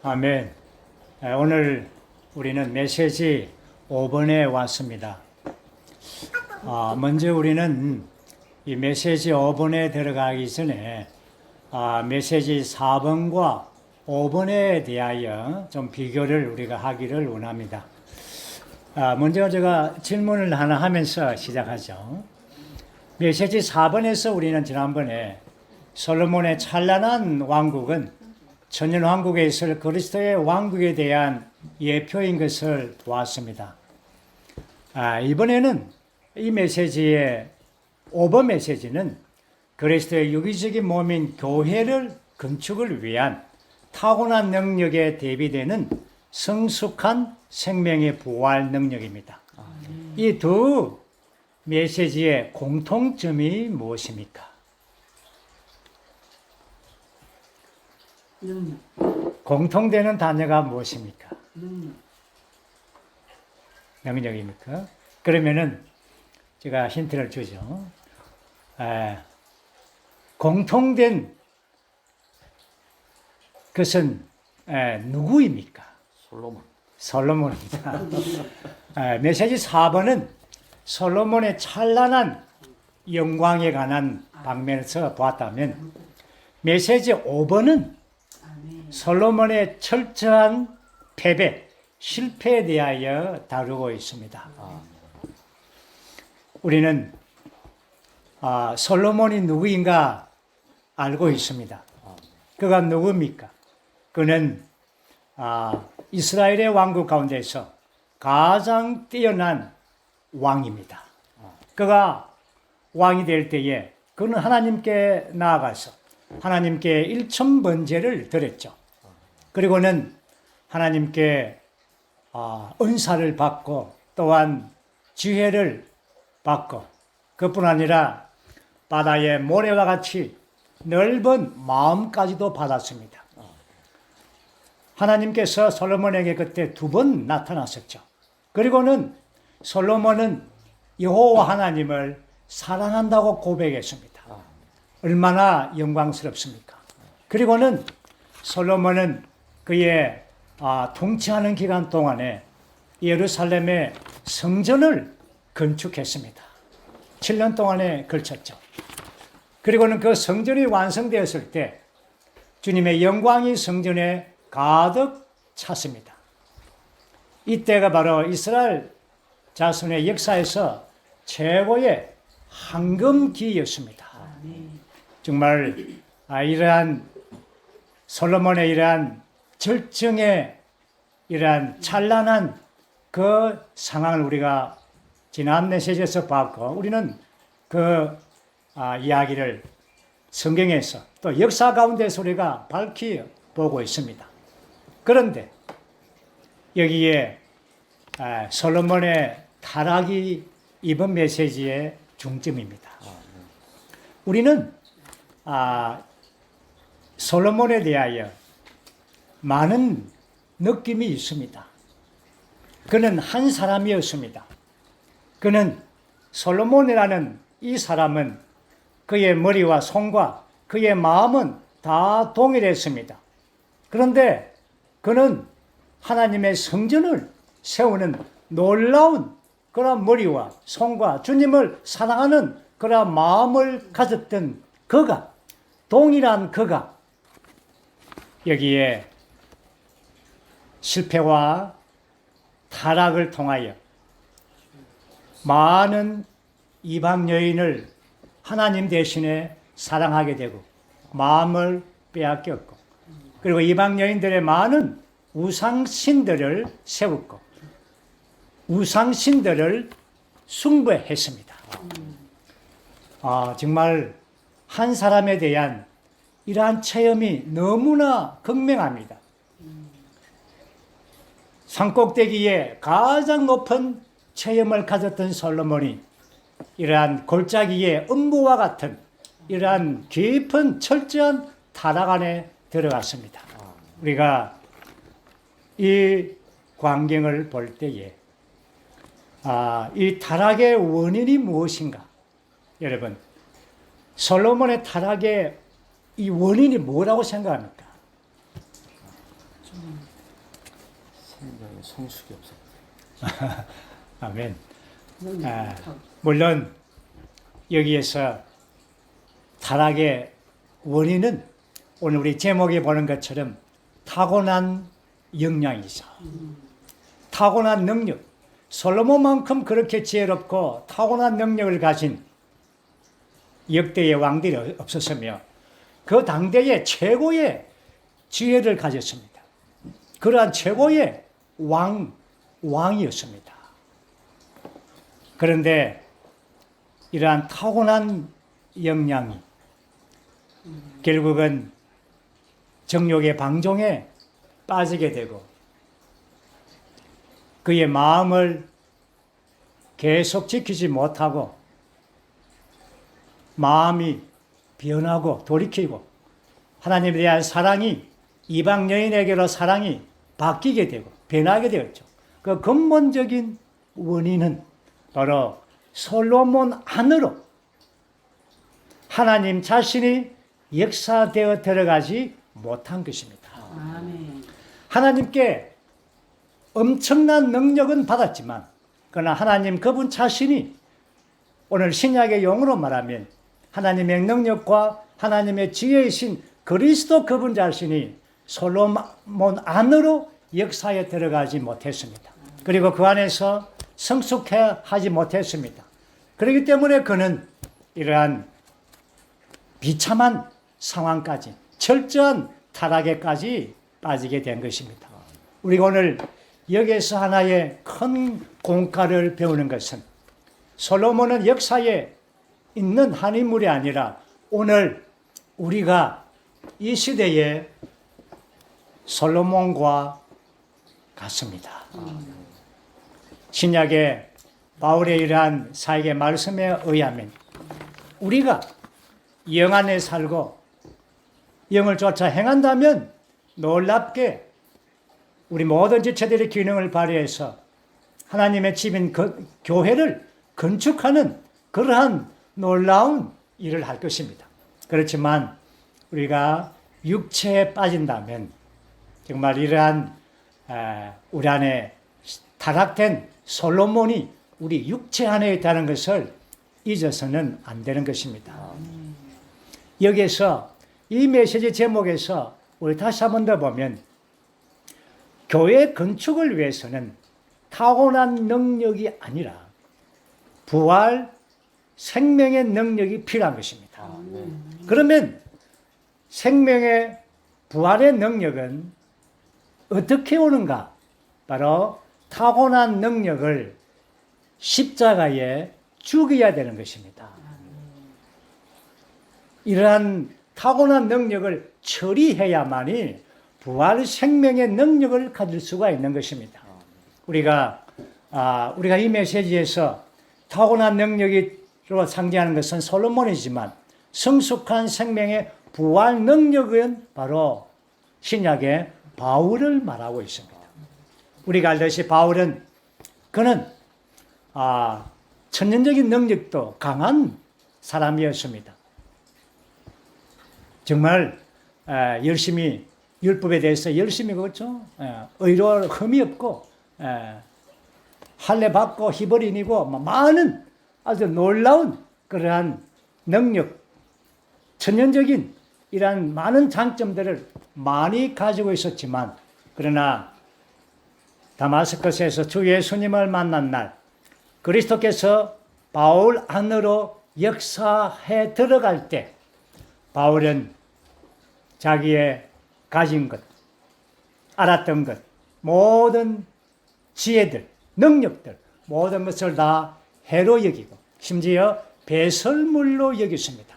아멘. 오늘 우리는 메시지 5번에 왔습니다. 먼저 우리는 이 메시지 5번에 들어가기 전에 메시지 4번과 5번에 대하여 좀 비교를 우리가 하기를 원합니다. 먼저 제가 질문을 하나 하면서 시작하죠. 메시지 4번에서 우리는 지난번에 솔로몬의 찬란한 왕국은 천년왕국에 있을 그리스도의 왕국에 대한 예표인 것을 보았습니다. 이번에는 이 메시지의 5번 메시지는 그리스도의 유기적인 몸인 교회를 건축을 위한 타고난 능력에 대비되는 성숙한 생명의 부활 능력입니다. 이 두 메시지의 공통점이 무엇입니까? 공통되는 단어가 무엇입니까? 능력입니까? 그러면은 제가 힌트를 주죠. 공통된 것은 누구입니까? 솔로몬입니다. 메시지 4번은 솔로몬의 찬란한 영광에 관한 방면에서 보았다면 메시지 5번은 솔로몬의 철저한 패배, 실패에 대하여 다루고 있습니다. 우리는 솔로몬이 누구인가 알고 있습니다. 그가 누굽니까? 그는 이스라엘의 왕국 가운데서 가장 뛰어난 왕입니다. 그가 왕이 될 때에 그는 하나님께 나아가서 하나님께 일천번제를 드렸죠. 그리고는 하나님께 은사를 받고 또한 지혜를 받고 그뿐 아니라 바다의 모래와 같이 넓은 마음까지도 받았습니다. 하나님께서 솔로몬에게 그때 2번 나타났었죠. 그리고는 솔로몬은 여호와 하나님을 사랑한다고 고백했습니다. 얼마나 영광스럽습니까? 그리고는 솔로몬은 그의 통치하는 기간 동안에 예루살렘의 성전을 건축했습니다. 7년 동안에 걸쳤죠. 그리고는 그 성전이 완성되었을 때 주님의 영광이 성전에 가득 찼습니다. 이때가 바로 이스라엘 자손의 역사에서 최고의 황금기였습니다. 정말 이러한 솔로몬의 이러한 절정의 이러한 찬란한 그 상황을 우리가 지난 메시지에서 봤고 우리는 그 이야기를 성경에서 또 역사 가운데서 우리가 밝히 보고 있습니다. 그런데 여기에 솔로몬의 타락이 이번 메시지의 중점입니다. 우리는 솔로몬에 대하여 많은 느낌이 있습니다. 그는 한 사람이었습니다. 그는 솔로몬이라는 이 사람은 그의 머리와 손과 그의 마음은 다 동일했습니다. 그런데 그는 하나님의 성전을 세우는 놀라운 그런 머리와 손과 주님을 사랑하는 그런 마음을 가졌던 그가, 동일한 그가 여기에 실패와 타락을 통하여 많은 이방 여인을 하나님 대신에 사랑하게 되고 마음을 빼앗겼고 그리고 이방 여인들의 많은 우상신들을 세웠고 우상신들을 숭배했습니다. 정말 한 사람에 대한 이러한 체험이 너무나 극명합니다. 산꼭대기에 가장 높은 체험을 가졌던 솔로몬이 이러한 골짜기의 음부와 같은 이러한 깊은 철저한 타락 안에 들어갔습니다. 우리가 이 광경을 볼 때에 이 타락의 원인이 무엇인가? 여러분, 솔로몬의 타락의 이 원인이 뭐라고 생각합니까? 생명의 성숙이 없었다. 아멘. 물론 여기에서 타락의 원인은 오늘 우리 제목에 보는 것처럼 타고난 역량이죠. 타고난 능력. 솔로몬만큼 그렇게 지혜롭고 타고난 능력을 가진 역대의 왕들이 없었으며 그 당대의 최고의 지혜를 가졌습니다. 그러한 최고의 왕이었습니다. 그런데 이러한 타고난 역량이 결국은 정욕의 방종에 빠지게 되고 그의 마음을 계속 지키지 못하고 마음이 변하고 돌이키고 하나님에 대한 사랑이 이방 여인에게로 사랑이 바뀌게 되고 변하게 되었죠. 그 근본적인 원인은 바로 솔로몬 안으로 하나님 자신이 역사되어 들어가지 못한 것입니다. 아멘. 하나님께 엄청난 능력은 받았지만 그러나 하나님 그분 자신이 오늘 신약의 용어로 말하면 하나님의 능력과 하나님의 지혜이신 그리스도 그분 자신이 솔로몬 안으로 역사에 들어가지 못했습니다. 그리고 그 안에서 성숙해 하지 못했습니다. 그렇기 때문에 그는 이러한 비참한 상황까지 철저한 타락에까지 빠지게 된 것입니다. 우리가 오늘 여기에서 하나의 큰 공과를 배우는 것은 솔로몬은 역사에 있는 한 인물이 아니라 오늘 우리가 이 시대에 솔로몬과 같습니다. 신약의 바울의 이러한 사역의 말씀에 의하면 우리가 영 안에 살고 영을 쫓아 행한다면 놀랍게 우리 모든 지체들의 기능을 발휘해서 하나님의 집인 그 교회를 건축하는 그러한 놀라운 일을 할 것입니다. 그렇지만 우리가 육체에 빠진다면 정말 이러한 우리 안에 타락된 솔로몬이 우리 육체 안에 있다는 것을 잊어서는 안 되는 것입니다. 여기에서 이 메시지 제목에서 우리 다시 한 번 더 보면 교회 건축을 위해서는 타고난 능력이 아니라 부활 생명의 능력이 필요한 것입니다. 그러면 생명의 부활의 능력은 어떻게 오는가? 바로 타고난 능력을 십자가에 죽여야 되는 것입니다. 이러한 타고난 능력을 처리해야만이 부활 생명의 능력을 가질 수가 있는 것입니다. 우리가 이 메시지에서 타고난 능력으로 상징하는 것은 솔로몬이지만 성숙한 생명의 부활 능력은 바로 신약의 바울을 말하고 있습니다. 우리가 알듯이 바울은 그는 천년적인 능력도 강한 사람이었습니다. 정말 열심히 율법에 대해서 열심히 그렇죠. 의로 흠이 없고 할례 받고 히브리인이고 많은 아주 놀라운 그러한 능력, 천년적인 이러한 많은 장점들을 많이 가지고 있었지만 그러나 다마스커스에서 주 예수님을 만난 날 그리스도께서 바울 안으로 역사해 들어갈 때 바울은 자기의 가진 것, 알았던 것, 모든 지혜들, 능력들, 모든 것을 다 해로 여기고 심지어 배설물로 여겼습니다.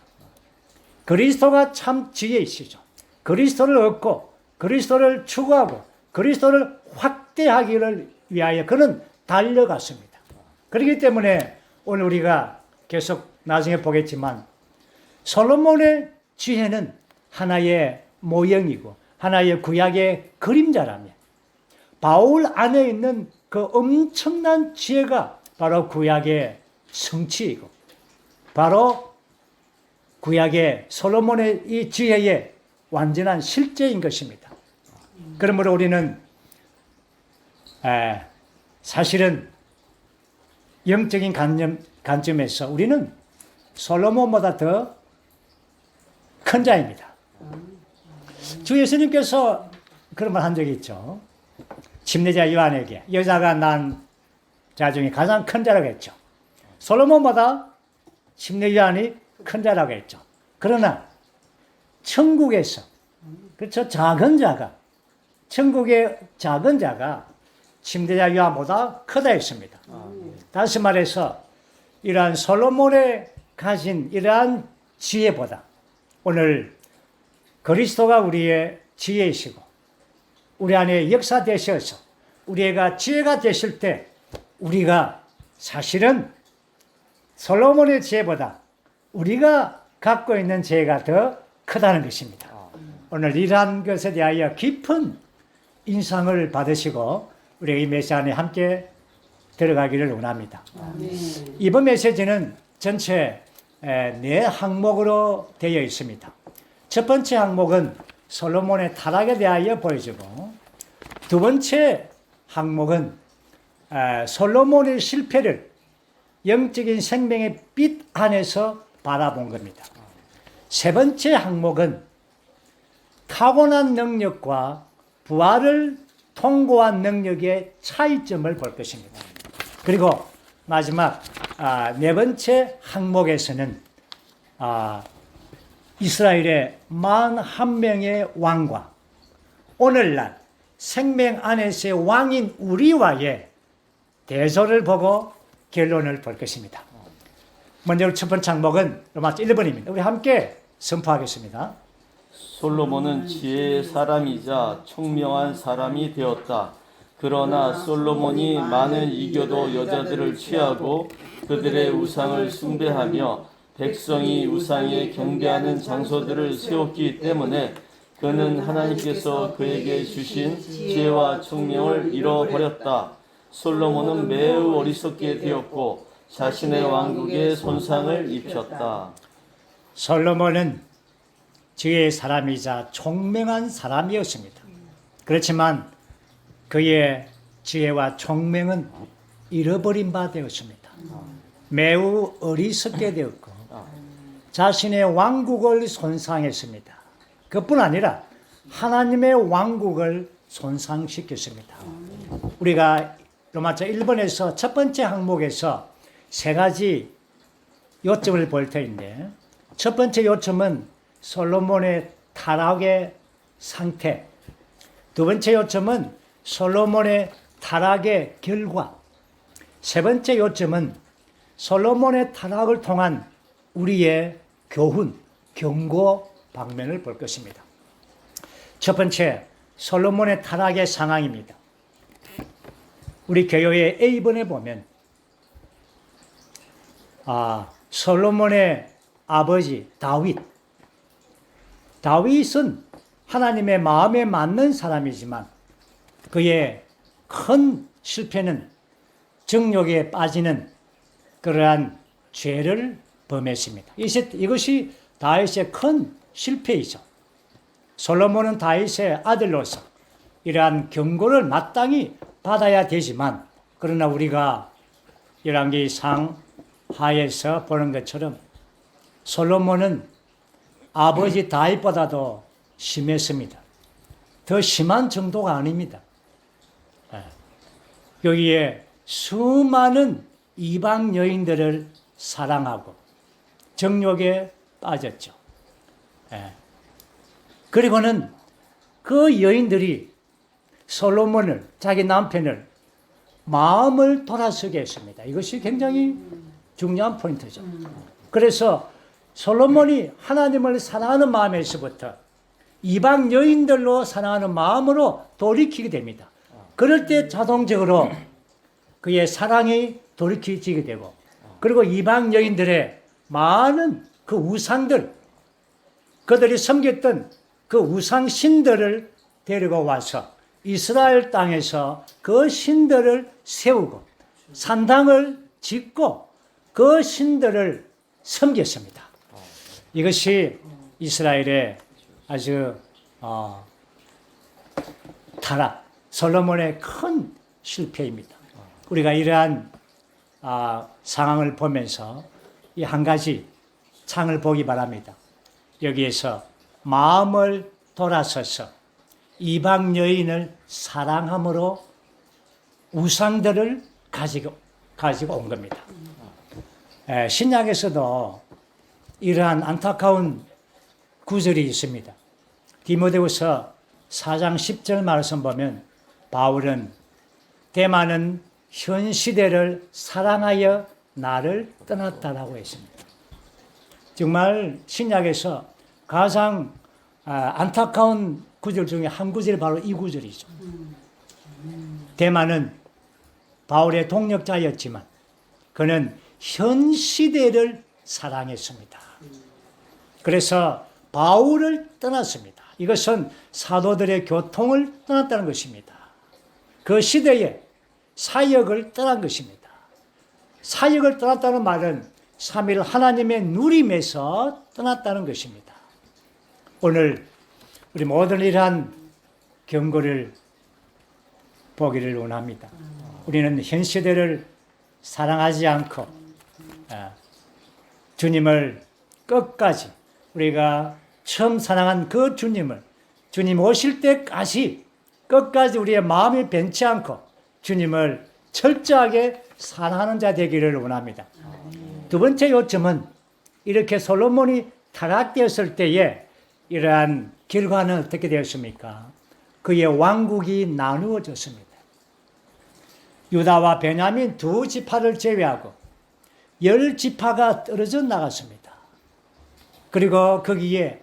그리스도가 참 지혜이시죠. 그리스도를 얻고 그리스도를 추구하고 그리스도를 확대하기를 위하여 그는 달려갔습니다. 그렇기 때문에 오늘 우리가 계속 나중에 보겠지만 솔로몬의 지혜는 하나의 모형이고 하나의 구약의 그림자라면 바울 안에 있는 그 엄청난 지혜가 바로 구약의 성취이고 바로 구약의 솔로몬의 이 지혜의 완전한 실제인 것입니다. 그러므로 우리는 사실은 영적인 관점에서 우리는 솔로몬보다 더 큰 자입니다. 주 예수님께서 그런 말 한 적이 있죠. 침례자 요한에게 여자가 난 자 중에 가장 큰 자라고 했죠. 솔로몬보다 침례 요한이 큰 자라고 했죠. 그러나 천국에서 그렇죠, 작은 자가, 천국의 작은 자가 침례자 요한보다 크다 했습니다. 다시 말해서 이러한 솔로몬의 가진 이러한 지혜보다 오늘 그리스도가 우리의 지혜이시고 우리 안에 역사되셔서 우리가 지혜가 되실 때 우리가 사실은 솔로몬의 지혜보다 우리가 갖고 있는 지혜가 더 크다는 것입니다. 오늘 이러한 것에 대하여 깊은 인상을 받으시고 우리가 이 메시지 안에 함께 들어가기를 원합니다. 이번 메시지는 전체 4항목으로 되어 있습니다. 첫 번째 항목은 솔로몬의 타락에 대하여 보여주고, 두 번째 항목은 솔로몬의 실패를 영적인 생명의 빛 안에서 바라본 겁니다. 세 번째 항목은 타고난 능력과 부활을 통고한 능력의 차이점을 볼 것입니다. 그리고 마지막 네 번째 항목에서는 이스라엘의 41명의 왕과 오늘날 생명 안에서의 왕인 우리와의 대조를 보고 결론을 볼 것입니다. 먼저 첫 번째 항목은 로마서 1번입니다. 우리 함께 선포하겠습니다. 솔로몬은 지혜의 사람이자 총명한 사람이 되었다. 그러나 솔로몬이 많은 이교도 여자들을 취하고 그들의 우상을 숭배하며 백성이 우상에 경배하는 장소들을 세웠기 때문에 그는 하나님께서 그에게 주신 지혜와 총명을 잃어버렸다. 솔로몬은 매우 어리석게 되었고 자신의 왕국에 손상을 입혔다. 솔로몬은 지혜의 사람이자 총명한 사람이었습니다. 그렇지만 그의 지혜와 총명은 잃어버린 바 되었습니다. 매우 어리석게 되었고 자신의 왕국을 손상했습니다. 그뿐 아니라 하나님의 왕국을 손상시켰습니다. 우리가 로마서 1번에서 첫 번째 항목에서 세 가지 요점을 볼 터인데, 첫 번째 요점은 솔로몬의 타락의 상태, 두 번째 요점은 솔로몬의 타락의 결과, 세 번째 요점은 솔로몬의 타락을 통한 우리의 교훈, 경고 방면을 볼 것입니다. 첫 번째, 솔로몬의 타락의 상황입니다. 우리 교회의 A번에 보면 솔로몬의 아버지 다윗은 하나님의 마음에 맞는 사람이지만 그의 큰 실패는 정욕에 빠지는 그러한 죄를 범했습니다. 이것이 다윗의 큰 실패이죠. 솔로몬은 다윗의 아들로서 이러한 경고를 마땅히 받아야 되지만, 그러나 우리가 열왕기상 하에서 보는 것처럼 솔로몬은 아버지 다윗보다도 심했습니다. 더 심한 정도가 아닙니다. 여기에 수많은 이방 여인들을 사랑하고 정욕에 빠졌죠. 그리고는 그 여인들이 솔로몬을, 자기 남편을 마음을 돌아서게 했습니다. 이것이 굉장히 중요한 포인트죠. 그래서 솔로몬이 하나님을 사랑하는 마음에서부터 이방 여인들로 사랑하는 마음으로 돌이키게 됩니다. 그럴 때 자동적으로 그의 사랑이 돌이켜지게 되고, 그리고 이방 여인들의 많은 그 우상들, 그들이 섬겼던 그 우상 신들을 데리고 와서 이스라엘 땅에서 그 신들을 세우고 산당을 짓고 그 신들을 섬겼습니다. 이것이 이스라엘의 아주 타락, 솔로몬의 큰 실패입니다. 우리가 이러한 상황을 보면서 이 한 가지 창을 보기 바랍니다. 여기에서 마음을 돌아서서 이방 여인을 사랑함으로 우상들을 가지고 온 겁니다. 신약에서도 이러한 안타까운 구절이 있습니다. 디모데후서 4장 10절 말씀 보면 바울은 대만은 현 시대를 사랑하여 나를 떠났다라고 했습니다. 정말 신약에서 가장 안타까운 구절 중에 한 구절이 바로 이 구절이죠. 대만은 바울의 동력자였지만 그는 현 시대를 사랑했습니다. 그래서 바울을 떠났습니다. 이것은 사도들의 교통을 떠났다는 것입니다. 그 시대에 사역을 떠난 것입니다. 사역을 떠났다는 말은 삼위일 하나님의 누림에서 떠났다는 것입니다. 오늘 우리 모든 이러한 경고를 보기를 원합니다. 우리는 현 시대를 사랑하지 않고 주님을 끝까지 우리가 처음 사랑한 그 주님을 주님 오실 때까지 끝까지 우리의 마음이 변치 않고 주님을 철저하게 사랑하는 자 되기를 원합니다. 두 번째 요점은 이렇게 솔로몬이 타락되었을 때에 이러한 결과는 어떻게 되었습니까? 그의 왕국이 나누어졌습니다. 유다와 베냐민 두 지파를 제외하고 10지파가 떨어져 나갔습니다. 그리고 거기에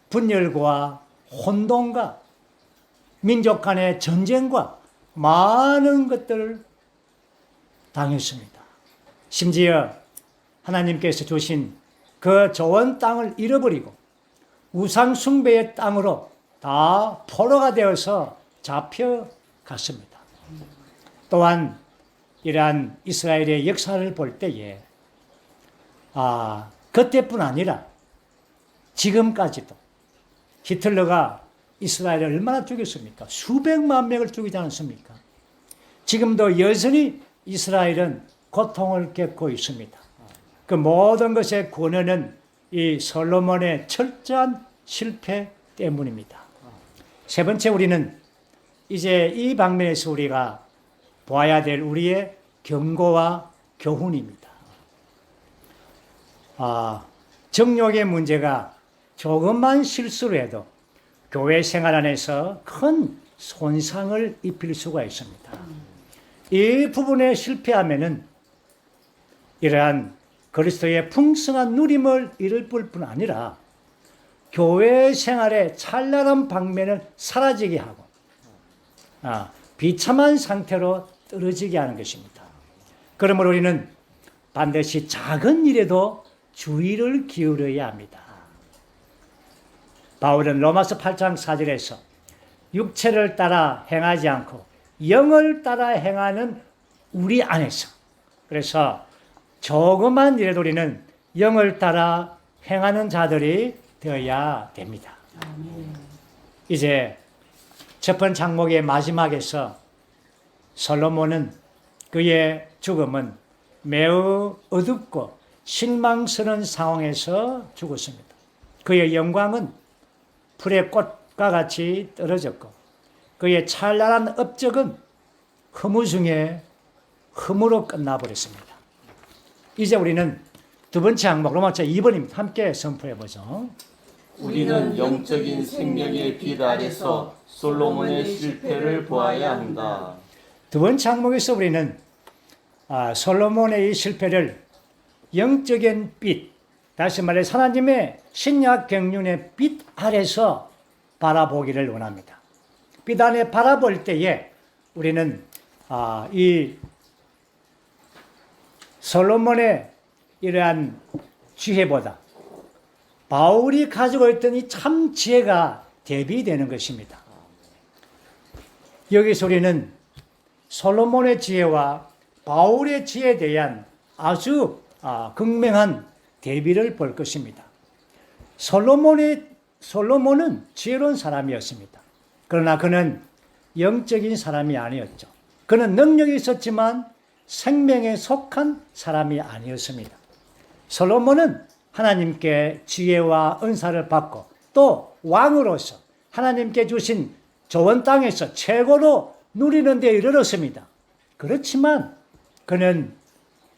분열과 혼돈과 민족 간의 전쟁과 많은 것들을 당했습니다. 심지어 하나님께서 주신 그 좋은 땅을 잃어버리고 우상 숭배의 땅으로 다 포로가 되어서 잡혀갔습니다. 또한 이러한 이스라엘의 역사를 볼 때에 그때뿐 아니라 지금까지도 히틀러가 이스라엘을 얼마나 죽였습니까? 수백만 명을 죽이지 않았습니까? 지금도 여전히 이스라엘은 고통을 겪고 있습니다. 그 모든 것의 근원은 이 솔로몬의 철저한 실패 때문입니다. 세 번째, 우리는 이제 이 방면에서 우리가 보아야 될 우리의 경고와 교훈입니다. 정욕의 문제가 조금만 실수를 해도 교회 생활 안에서 큰 손상을 입힐 수가 있습니다. 이 부분에 실패하면은 이러한 그리스도의 풍성한 누림을 잃을 뿐 아니라 교회 생활의 찬란한 방면을 사라지게 하고 비참한 상태로 떨어지게 하는 것입니다. 그러므로 우리는 반드시 작은 일에도 주의를 기울여야 합니다. 바울은 로마서 8장 4절에서 육체를 따라 행하지 않고 영을 따라 행하는 우리 안에서, 그래서 조그만 일에도 우리는 영을 따라 행하는 자들이 되어야 됩니다. 이제 첫 번째 장목의 마지막에서 솔로몬은 그의 죽음은 매우 어둡고 실망스러운 상황에서 죽었습니다. 그의 영광은 풀의 꽃과 같이 떨어졌고 그의 찬란한 업적은 허무 중에 흠으로 끝나버렸습니다. 이제 우리는 두 번째 항목 로마서 2번입니다. 함께 선포해 보죠. 우리는 영적인 생명의 빛 아래서 솔로몬의 실패를 보아야 한다. 두 번째 항목에서 우리는 솔로몬의 이 실패를 영적인 빛, 다시 말해서 하나님의 신약 경륜의 빛 아래서 바라보기를 원합니다. 빛 안에 바라볼 때에 우리는 이 솔로몬의 이러한 지혜보다 바울이 가지고 있던 이 참 지혜가 대비되는 것입니다. 여기서 우리는 솔로몬의 지혜와 바울의 지혜에 대한 아주 극명한 대비를 볼 것입니다. 솔로몬은 지혜로운 사람이었습니다. 그러나 그는 영적인 사람이 아니었죠. 그는 능력이 있었지만 생명에 속한 사람이 아니었습니다. 솔로몬은 하나님께 지혜와 은사를 받고 또 왕으로서 하나님께 주신 좋은 땅에서 최고로 누리는 데 이르렀습니다. 그렇지만 그는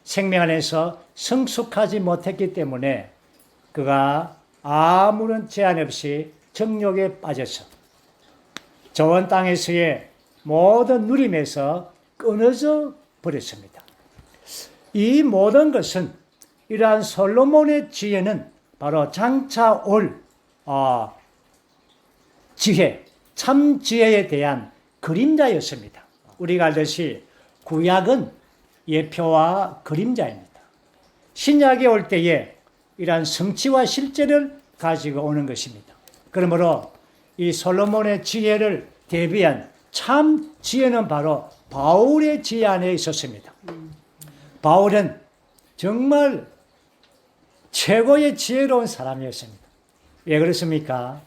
생명 안에서 성숙하지 못했기 때문에 그가 아무런 제한 없이 정욕에 빠져서 좋은 땅에서의 모든 누림에서 끊어져 버렸습니다. 이 모든 것은 이러한 솔로몬의 지혜는 바로 장차 올 지혜, 참 지혜에 대한 그림자였습니다. 우리가 알듯이 구약은 예표와 그림자입니다. 신약에 올 때에 이러한 성취와 실제를 가지고 오는 것입니다. 그러므로 이 솔로몬의 지혜를 대비한 참 지혜는 바로 바울의 지혜 안에 있었습니다. 바울은 정말 최고의 지혜로운 사람이었습니다. 왜 그렇습니까?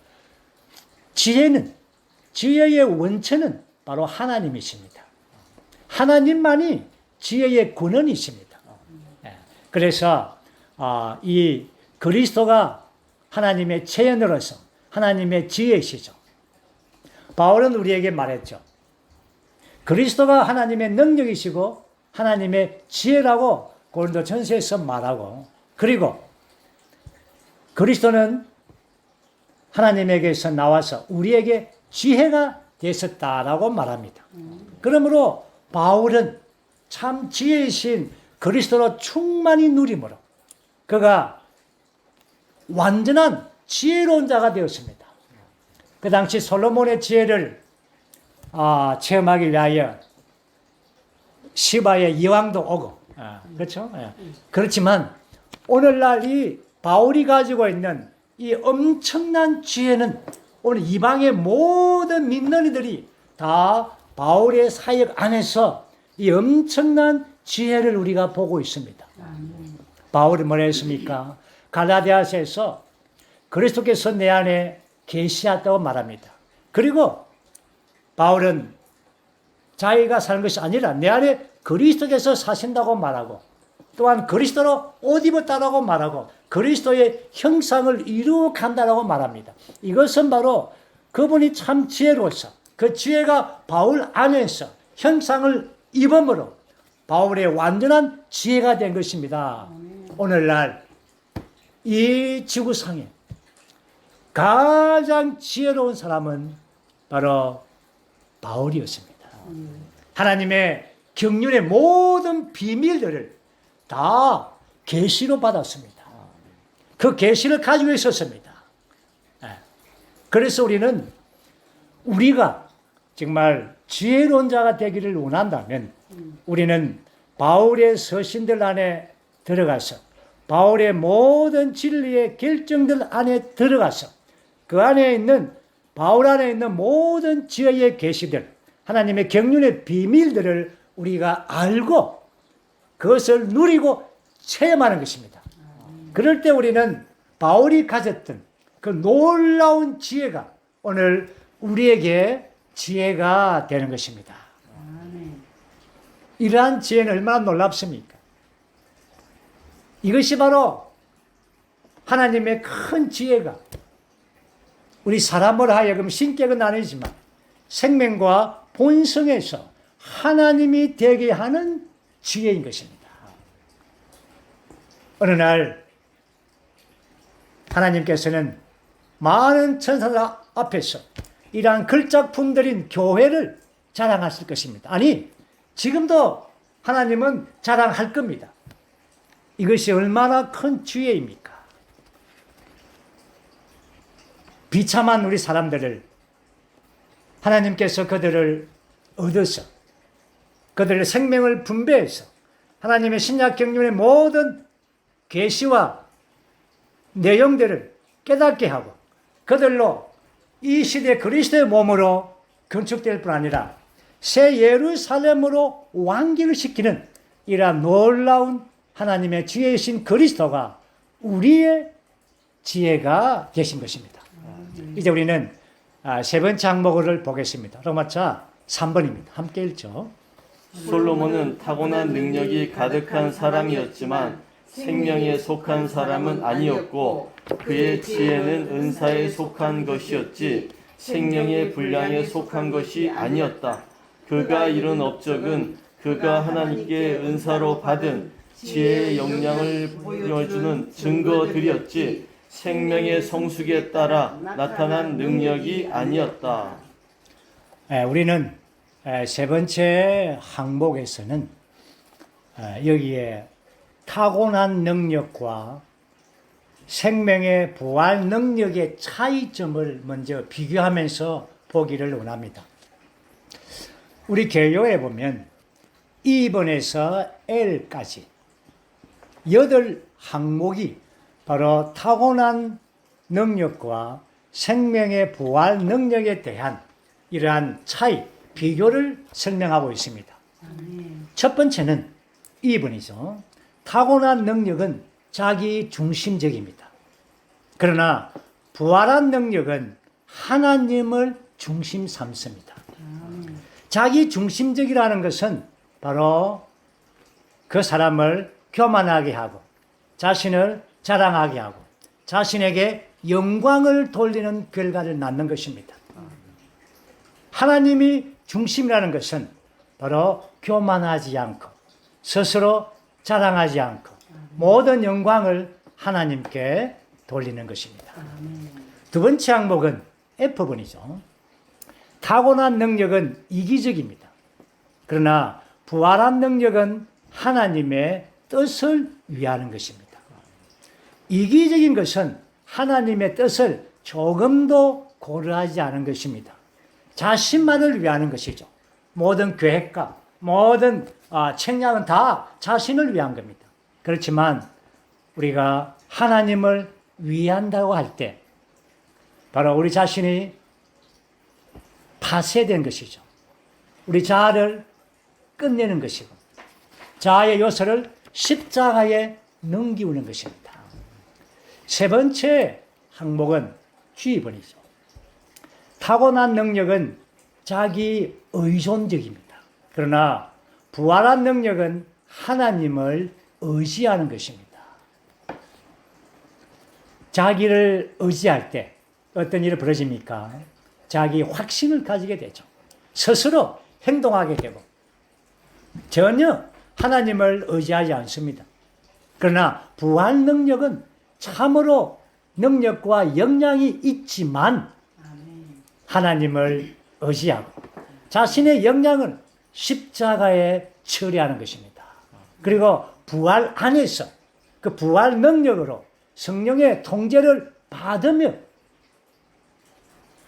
지혜의 원천은 바로 하나님이십니다. 하나님만이 지혜의 근원이십니다. 그래서 이 그리스도가 하나님의 체현으로서 하나님의 지혜이시죠. 바울은 우리에게 말했죠. 그리스도가 하나님의 능력이시고 하나님의 지혜라고 고린도전서에서 말하고, 그리고 그리스도는 하나님에게서 나와서 우리에게 지혜가 되셨다라고 말합니다. 그러므로 바울은 참 지혜이신 그리스도로 충만히 누림으로 그가 완전한 지혜로운 자가 되었습니다. 그 당시 솔로몬의 지혜를 체험하기 위하여 시바의 이왕도 오고, 그렇죠? 그렇지만 오늘날 이 바울이 가지고 있는 이 엄청난 지혜는 오늘 이방의 모든 믿는 이들이 다 바울의 사역 안에서 이 엄청난 지혜를 우리가 보고 있습니다. 바울이 뭐라 했습니까? 갈라디아서에서 그리스도께서 내 안에 계시하다고 말합니다. 그리고 바울은 자기가 사는 것이 아니라 내 안에 그리스도께서 사신다고 말하고, 또한 그리스도로 옷 입었다라고 말하고 그리스도의 형상을 이루어간다라고 말합니다. 이것은 바로 그분이 참 지혜로서 그 지혜가 바울 안에서 형상을 입음으로 바울의 완전한 지혜가 된 것입니다. 오늘날 이 지구상에 가장 지혜로운 사람은 바로 바울이었습니다. 하나님의 경륜의 모든 비밀들을 다 계시로 받았습니다. 그 계시를 가지고 있었습니다. 그래서 우리가 정말 지혜로운 자가 되기를 원한다면 우리는 바울의 서신들 안에 들어가서 바울의 모든 진리의 결정들 안에 들어가서 그 안에 있는 바울 안에 있는 모든 지혜의 계시들, 하나님의 경륜의 비밀들을 우리가 알고 그것을 누리고 체험하는 것입니다. 그럴 때 우리는 바울이 가졌던 그 놀라운 지혜가 오늘 우리에게 지혜가 되는 것입니다. 이러한 지혜는 얼마나 놀랍습니까? 이것이 바로 하나님의 큰 지혜가 우리 사람으로 하여금 신격은 아니지만 생명과 본성에서 하나님이 되게 하는 지혜인 것입니다. 어느 날 하나님께서는 많은 천사들 앞에서 이러한 걸작품들인 교회를 자랑하실 것입니다. 아니, 지금도 하나님은 자랑할 겁니다. 이것이 얼마나 큰 지혜입니까? 비참한 우리 사람들을 하나님께서 그들을 얻어서 그들의 생명을 분배해서 하나님의 신약 경륜의 모든 계시와 내용들을 깨닫게 하고 그들로 이 시대 그리스도의 몸으로 건축될 뿐 아니라 새 예루살렘으로 왕기를 시키는 이러한 놀라운 하나님의 지혜이신 그리스도가 우리의 지혜가 되신 것입니다. 이제 우리는 세 번째 항목을 보겠습니다. 로마서 3번입니다. 함께 읽죠. 솔로몬은 타고난 능력이 가득한 사람이었지만 생명에 속한 사람은 아니었고 그의 지혜는 은사에 속한 것이었지 생명의 분량에 속한 것이 아니었다. 그가 이룬 업적은 그가 하나님께 은사로 받은 지혜의 역량을 보여주는 증거들이었지 생명의 성숙에 따라 나타난 능력이 아니었다. 우리는 세 번째 항목에서는 여기에 타고난 능력과 생명의 부활 능력의 차이점을 먼저 비교하면서 보기를 원합니다. 우리 개요에 보면 2번에서 L까지 8항목이 바로 타고난 능력과 생명의 부활 능력에 대한 이러한 차이, 비교를 설명하고 있습니다. 첫 번째는 2번이죠. 타고난 능력은 자기 중심적입니다. 그러나 부활한 능력은 하나님을 중심 삼습니다. 자기 중심적이라는 것은 바로 그 사람을 교만하게 하고 자신을 자랑하게 하고 자신에게 영광을 돌리는 결과를 낳는 것입니다. 하나님이 중심이라는 것은 바로 교만하지 않고 스스로 자랑하지 않고 모든 영광을 하나님께 돌리는 것입니다. 두 번째 항목은 F번이죠. 타고난 능력은 이기적입니다. 그러나 부활한 능력은 하나님의 뜻을 위하는 것입니다. 이기적인 것은 하나님의 뜻을 조금도 고려하지 않은 것입니다. 자신만을 위하는 것이죠. 모든 계획과 모든 책략은 다 자신을 위한 겁니다. 그렇지만 우리가 하나님을 위한다고 할 때 바로 우리 자신이 파쇄된 것이죠. 우리 자아를 끝내는 것이고 자아의 요소를 십자가에 넘기우는 것입니다. 세 번째 항목은 G번이죠. 타고난 능력은 자기 의존적입니다. 그러나 부활한 능력은 하나님을 의지하는 것입니다. 자기를 의지할 때 어떤 일이 벌어집니까? 자기 확신을 가지게 되죠. 스스로 행동하게 되고 전혀 하나님을 의지하지 않습니다. 그러나 부활 능력은 참으로 능력과 역량이 있지만 하나님을 의지하고 자신의 역량을 십자가에 처리하는 것입니다. 그리고 부활 안에서 그 부활 능력으로 성령의 통제를 받으며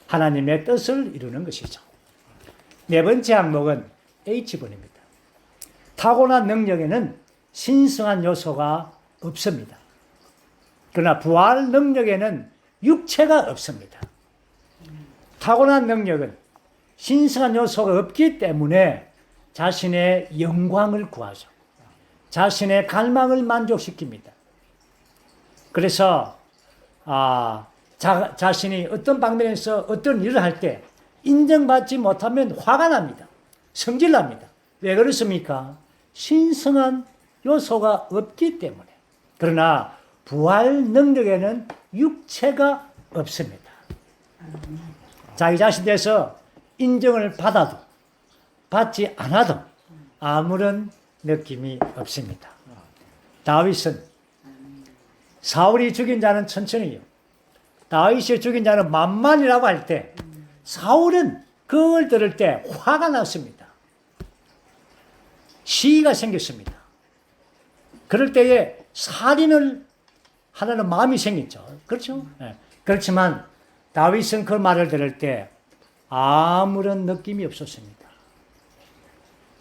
하나님의 뜻을 이루는 것이죠. 네 번째 항목은 H번입니다. 타고난 능력에는 신성한 요소가 없습니다. 그러나 부활 능력에는 육체가 없습니다. 타고난 능력은 신성한 요소가 없기 때문에 자신의 영광을 구하죠. 자신의 갈망을 만족시킵니다. 그래서 자신이 어떤 방면에서 어떤 일을 할 때 인정받지 못하면 화가 납니다. 성질납니다. 왜 그렇습니까? 신성한 요소가 없기 때문에. 그러나 부활 능력에는 육체가 없습니다. 자기 자신에 대해서 인정을 받아도 받지 않아도 아무런 느낌이 없습니다. 다윗은 사울이 죽인 자는 천천히요 다윗이 죽인 자는 만만이라고 할 때 사울은 그걸 들을 때 화가 났습니다. 시기가 생겼습니다. 그럴 때에 살인을 하려는 마음이 생겼죠. 그렇죠? 네. 그렇지만 다윗은 그 말을 들을 때 아무런 느낌이 없었습니다.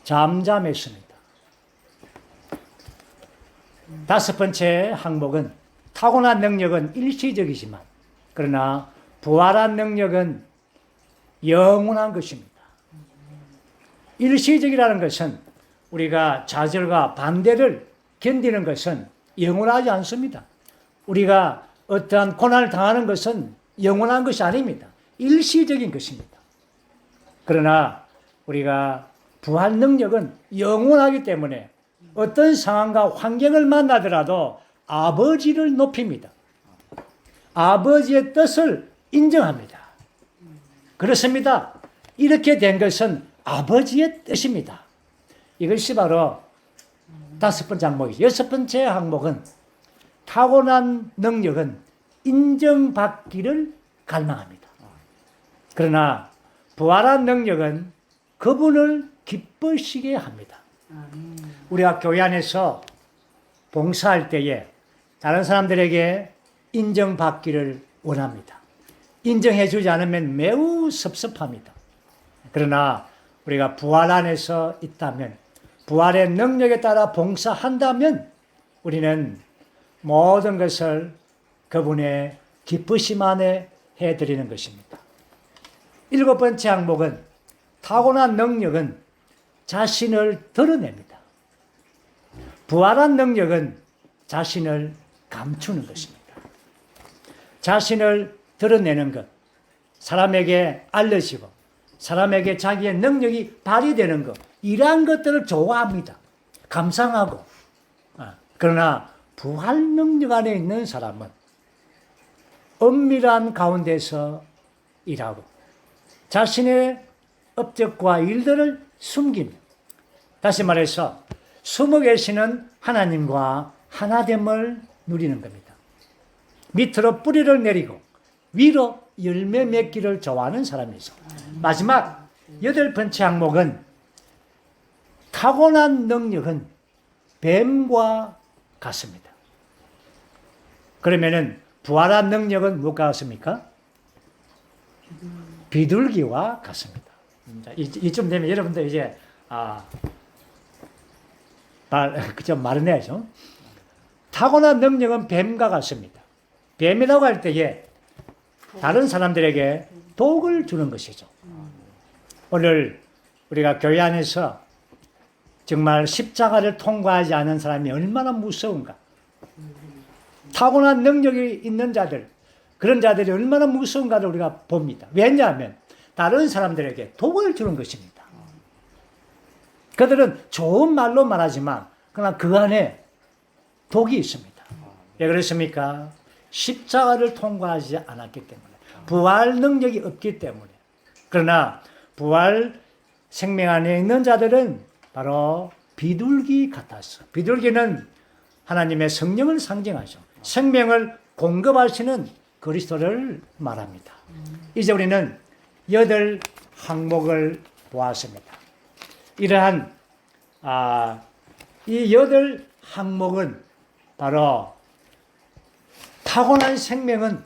잠잠했습니다. 다섯 번째 항목은 타고난 능력은 일시적이지만 그러나 부활한 능력은 영원한 것입니다. 일시적이라는 것은 우리가 좌절과 반대를 견디는 것은 영원하지 않습니다. 우리가 어떠한 고난을 당하는 것은 영원한 것이 아닙니다. 일시적인 것입니다. 그러나 우리가 부활 능력은 영원하기 때문에 어떤 상황과 환경을 만나더라도 아버지를 높입니다. 아버지의 뜻을 인정합니다. 그렇습니다. 이렇게 된 것은 아버지의 뜻입니다. 이것이 바로 5번째 항목이죠. 6번째 항목은 타고난 능력은 인정받기를 갈망합니다. 그러나 부활한 능력은 그분을 기쁘시게 합니다. 우리가 교회 안에서 봉사할 때에 다른 사람들에게 인정받기를 원합니다. 인정해주지 않으면 매우 섭섭합니다. 그러나 우리가 부활 안에서 있다면, 부활의 능력에 따라 봉사한다면 우리는 모든 것을 그분의 기쁘심 안에 해드리는 것입니다. 7번째 항목은 타고난 능력은 자신을 드러냅니다. 부활한 능력은 자신을 감추는 것입니다. 자신을 드러내는 것, 사람에게 알려지고 사람에게 자기의 능력이 발휘되는 것, 이러한 것들을 좋아합니다. 감상하고. 그러나 부활 능력 안에 있는 사람은 은밀한 가운데서 일하고 자신의 업적과 일들을 숨깁니다. 다시 말해서 숨어 계시는 하나님과 하나됨을 누리는 겁니다. 밑으로 뿌리를 내리고 위로 열매 맺기를 좋아하는 사람이죠. 마지막 8번째 항목은 타고난 능력은 뱀과 같습니다. 그러면은 부활한 능력은 무엇과 같습니까? 비둘기와 같습니다. 이쯤 되면 여러분들 이제 좀 말을 해야죠. 타고난 능력은 뱀과 같습니다. 뱀이라고 할 때에 다른 사람들에게 독을 주는 것이죠. 오늘 우리가 교회 안에서 정말 십자가를 통과하지 않은 사람이 얼마나 무서운가. 타고난 능력이 있는 자들, 그런 자들이 얼마나 무서운가를 우리가 봅니다. 왜냐하면 다른 사람들에게 독을 주는 것입니다. 그들은 좋은 말로 말하지만 그러나 그 안에 독이 있습니다. 왜 그렇습니까? 십자가를 통과하지 않았기 때문에, 부활 능력이 없기 때문에. 그러나 부활 생명 안에 있는 자들은 바로 비둘기 같았어. 비둘기는 하나님의 성령을 상징하죠. 생명을 공급하시는 그리스도를 말합니다. 이제 우리는 8 항목을 보았습니다. 이러한 이 8 항목은 바로 타고난 생명은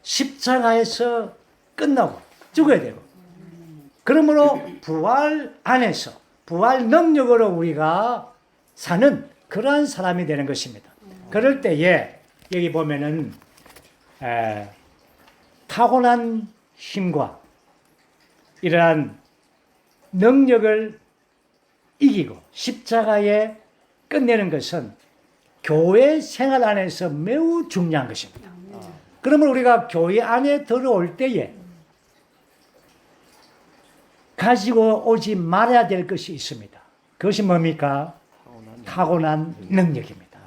십자가에서 끝나고 죽어야 되고, 그러므로 부활 안에서 부활 능력으로 우리가 사는 그러한 사람이 되는 것입니다. 그럴 때에 여기 보면은 타고난 힘과 이러한 능력을 이기고 십자가에 끝내는 것은 교회 생활 안에서 매우 중요한 것입니다. 그러면 우리가 교회 안에 들어올 때에 가지고 오지 말아야 될 것이 있습니다. 그것이 뭡니까? 타고난 능력입니다.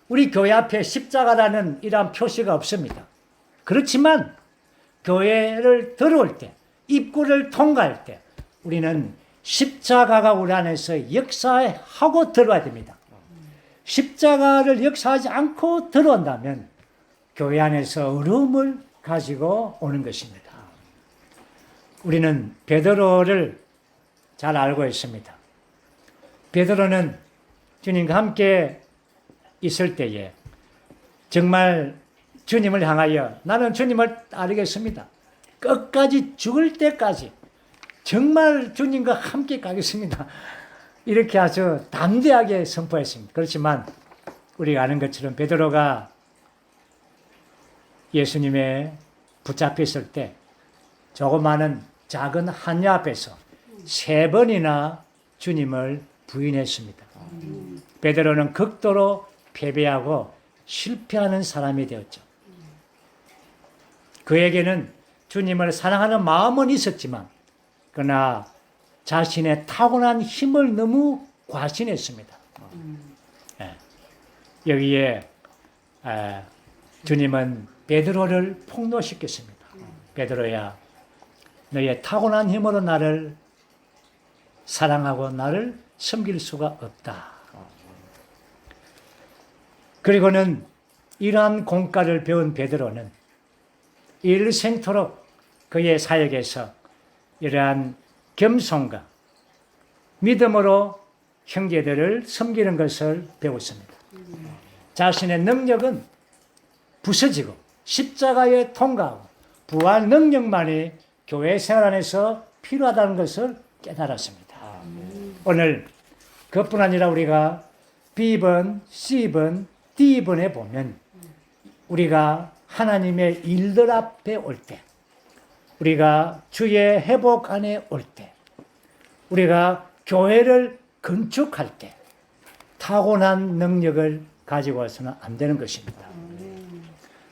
우리 교회 앞에 십자가라는 이러한 표시가 없습니다. 그렇지만 교회를 들어올 때, 입구를 통과할 때 우리는 십자가가 우리 안에서 역사하고 들어와야 됩니다. 십자가를 역사하지 않고 들어온다면 교회 안에서 어려움을 가지고 오는 것입니다. 우리는 베드로를 잘 알고 있습니다. 베드로는 주님과 함께 있을 때에 정말 주님을 향하여 나는 주님을 따르겠습니다. 끝까지 죽을 때까지 정말 주님과 함께 가겠습니다. 이렇게 아주 담대하게 선포했습니다. 그렇지만 우리가 아는 것처럼 베드로가 예수님의 붙잡혔을 때 조그마한 작은 한야 앞에서 3번이나 주님을 부인했습니다. 베드로는 극도로 패배하고 실패하는 사람이 되었죠. 그에게는 주님을 사랑하는 마음은 있었지만 그러나 자신의 타고난 힘을 너무 과신했습니다. 예. 여기에 주님은 베드로를 폭로시켰습니다. 베드로야, 너의 타고난 힘으로 나를 사랑하고 나를 섬길 수가 없다. 그리고는 이러한 공과를 배운 베드로는 일생토록 그의 사역에서 이러한 겸손과 믿음으로 형제들을 섬기는 것을 배웠습니다. 자신의 능력은 부서지고 십자가에 통과하고 부활 능력만이 교회 생활 안에서 필요하다는 것을 깨달았습니다. 오늘 그뿐 아니라 우리가 B번, C번, D번에 보면 우리가 하나님의 일들 앞에 올 때, 우리가 주의 회복 안에 올 때, 우리가 교회를 건축할 때 타고난 능력을 가지고 와서는 안 되는 것입니다.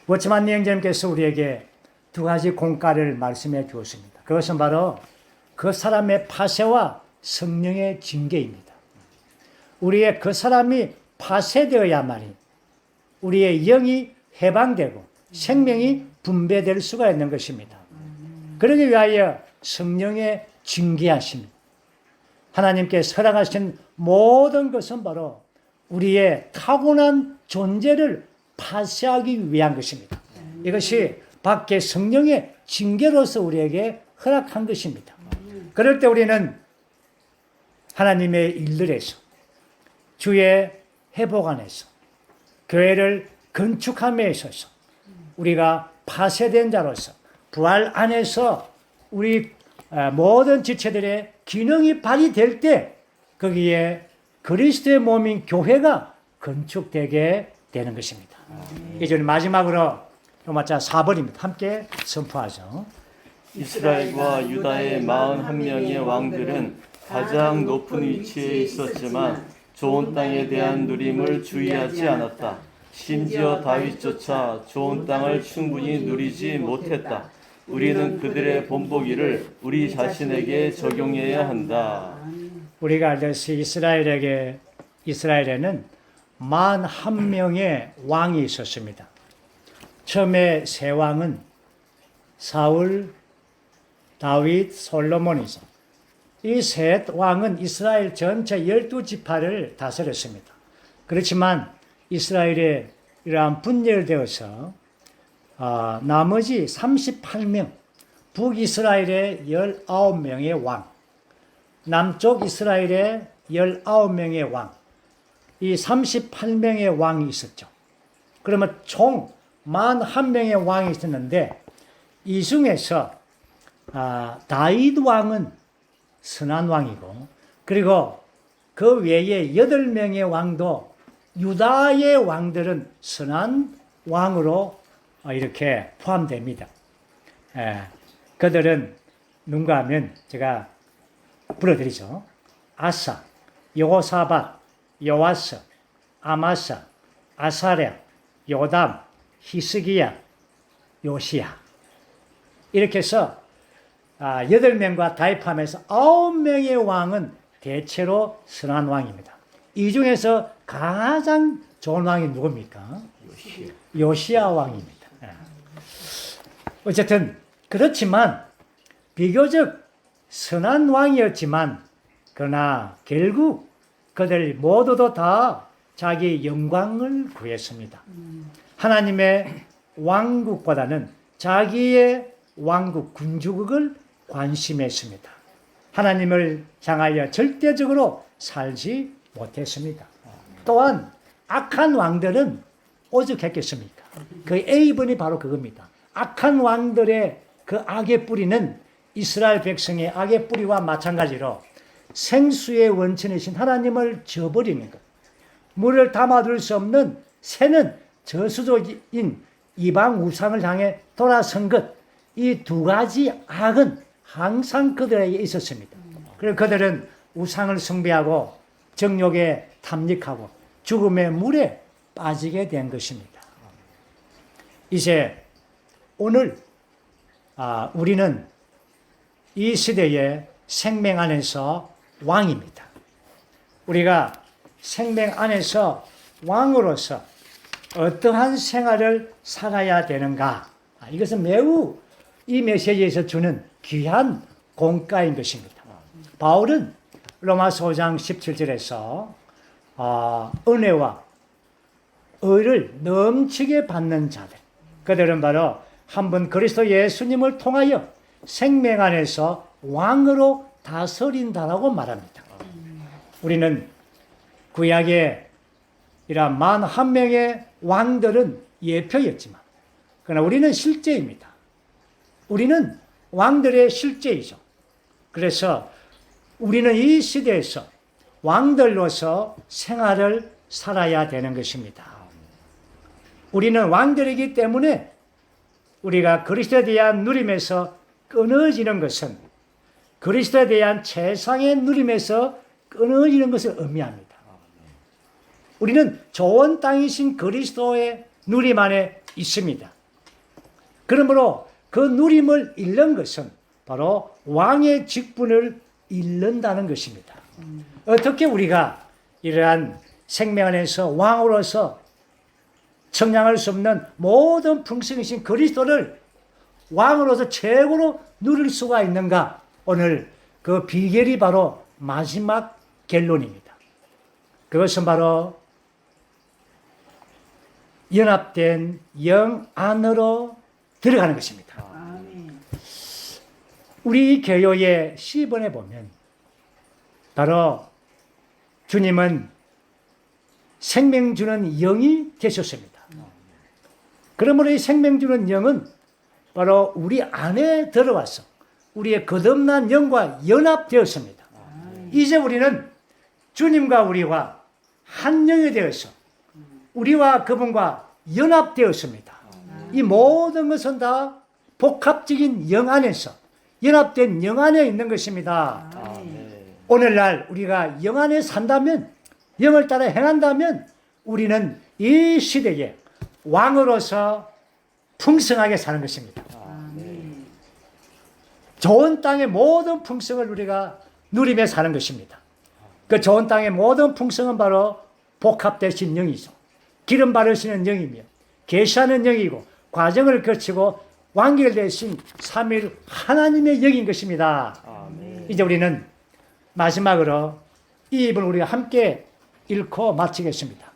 워치만 형제님께서 우리에게 두 가지 공과를 말씀해 주었습니다. 그것은 바로 그 사람의 파쇄와 성령의 징계입니다. 우리의 그 사람이 파쇄되어야만이 우리의 영이 해방되고 생명이 분배될 수가 있는 것입니다. 그러기 위하여 성령의 징계하심, 하나님께서 허락하신 모든 것은 바로 우리의 타고난 존재를 파쇄하기 위한 것입니다. 이것이 밖에 성령의 징계로서 우리에게 허락한 것입니다. 그럴 때 우리는 하나님의 일들에서 주의 회복 안에서 교회를 건축함에 있어서 우리가 파쇄된 자로서 부활 안에서 우리 모든 지체들의 기능이 발휘될 때 거기에 그리스도의 몸인 교회가 건축되게 되는 것입니다. 이제 마지막으로 로마자 4번입니다. 함께 선포하죠. 이스라엘과 유다의 41명의 왕들은 가장 높은 위치에 있었지만 좋은 땅에 대한 누림을 주의하지 않았다. 심지어 다윗조차 좋은 땅을 충분히 누리지 못했다. 우리는 그들의 본보기를 우리 자신에게 적용해야 한다. 우리가 알듯이 이스라엘에는 41명의 왕이 있었습니다. 처음에 세 왕은 사울, 다윗, 솔로몬이죠. 이 세 왕은 이스라엘 전체 12지파를 다스렸습니다. 그렇지만 이스라엘에 이러한 분열되어서 나머지 38명, 북이스라엘의 19명의 왕, 남쪽 이스라엘의 19명의 왕, 이 38명의 왕이 있었죠. 그러면 총 41명의 왕이 있었는데 이 중에서 다윗 왕은 선한 왕이고 그리고 그 외에 8명의 왕도 유다의 왕들은 선한 왕으로 이렇게 포함됩니다. 그들은 누군가 하면 제가 불러드리죠. 아사, 여호사밧, 요아스, 아마사, 아사랴, 요담, 히스기야, 요시야. 이렇게 해서 8명과 다윗 포함해서 9명의 왕은 대체로 선한 왕입니다. 이 중에서 가장 좋은 왕이 누굽니까? 요시야 왕입니다. 어쨌든 그렇지만 비교적 선한 왕이었지만 그러나 결국 그들 모두도 다 자기 영광을 구했습니다. 하나님의 왕국보다는 자기의 왕국, 군주국을 관심했습니다. 하나님을 향하여 절대적으로 살지 못했습니다. 또한 악한 왕들은 오죽했겠습니까? 그 A번이 바로 그겁니다. 악한 왕들의 그 악의 뿌리는 이스라엘 백성의 악의 뿌리와 마찬가지로 생수의 원천이신 하나님을 저버리는 것. 물을 담아둘 수 없는 새는 저수조인 이방 우상을 향해 돌아선 것. 이 두 가지 악은 항상 그들에게 있었습니다. 그래서 그들은 우상을 숭배하고 정욕에 탐닉하고 죽음의 물에 빠지게 된 것입니다. 이제 오늘 우리는 이 시대의 생명 안에서 왕입니다. 우리가 생명 안에서 왕으로서 어떠한 생활을 살아야 되는가? 이것은 매우 이 메시지에서 주는 귀한 공과인 것입니다. 바울은 로마서 5장 17절에서 은혜와 의를 넘치게 받는 자들, 그들은 바로 한 분 그리스도 예수님을 통하여 생명 안에서 왕으로 다스린다라고 말합니다. 우리는 구약의 이러한 41명의 왕들은 예표였지만, 그러나 우리는 실제입니다. 우리는 왕들의 실제이죠. 그래서 우리는 이 시대에서 왕들로서 생활을 살아야 되는 것입니다. 우리는 왕들이기 때문에 우리가 그리스도에 대한 누림에서 끊어지는 것은 그리스도에 대한 최상의 누림에서 끊어지는 것을 의미합니다. 우리는 좋은 땅이신 그리스도의 누림 안에 있습니다. 그러므로 그 누림을 잃는 것은 바로 왕의 직분을 잃는다는 것입니다. 어떻게 우리가 이러한 생명 안에서 왕으로서 청량할 수 없는 모든 풍성이신 그리스도를 왕으로서 최고로 누릴 수가 있는가? 오늘 그 비결이 바로 마지막 결론입니다. 그것은 바로 연합된 영 안으로 들어가는 것입니다. 우리 교회의 시본에 보면 바로 주님은 생명 주는 영이 되셨습니다. 그러므로 이 생명 주는 영은 바로 우리 안에 들어와서 우리의 거듭난 영과 연합되었습니다. 이제 우리는 주님과 우리와 한 영이 되어서 우리와 그분과 연합되었습니다. 이 모든 것은 다 복합적인 영 안에서 연합된 영 안에 있는 것입니다. 오늘날 우리가 영 안에 산다면, 영을 따라 행한다면 우리는 이 시대에 왕으로서 풍성하게 사는 것입니다. 좋은 땅의 모든 풍성을 우리가 누리며 사는 것입니다. 그 좋은 땅의 모든 풍성은 바로 복합되신 영이죠. 기름 바르시는 영이며 계시하는 영이고 과정을 거치고 완결되신 삼위일 하나님의 영인 것입니다. 이제 우리는 마지막으로 이 부분을 우리가 함께 읽고 마치겠습니다.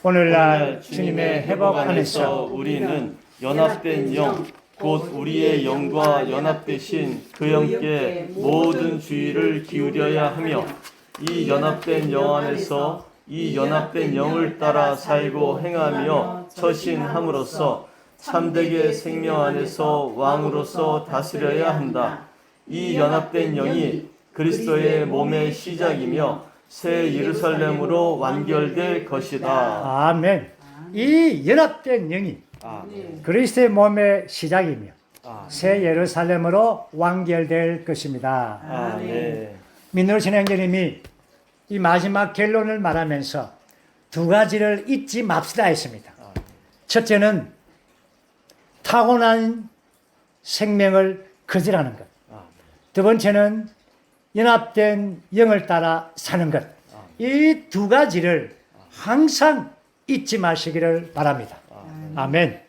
오늘날 주님의 회복 안에서 우리는 연합된 영, 곧 우리의 영과 연합되신 그 영께 모든 주의를 기울여야 하며, 이 연합된 영 안에서 이 연합된 영을 따라 살고 행하며 처신함으로써 참되게 생명 안에서 왕으로서 다스려야 한다. 이 연합된 영이 그리스도의 몸의 시작이며 새 예루살렘으로 완결될 것이다. 아멘. 이 연합된 영이 그리스도의 몸의 시작이며 새 예루살렘으로 완결될 것입니다. 아멘. 민노신 형제님이 이 마지막 결론을 말하면서 두 가지를 잊지 맙시다 했습니다. 첫째는 타고난 생명을 거절하는 것. 두 번째는 연합된 영을 따라 사는 것. 이 두 가지를 항상 잊지 마시기를 바랍니다. 아멘.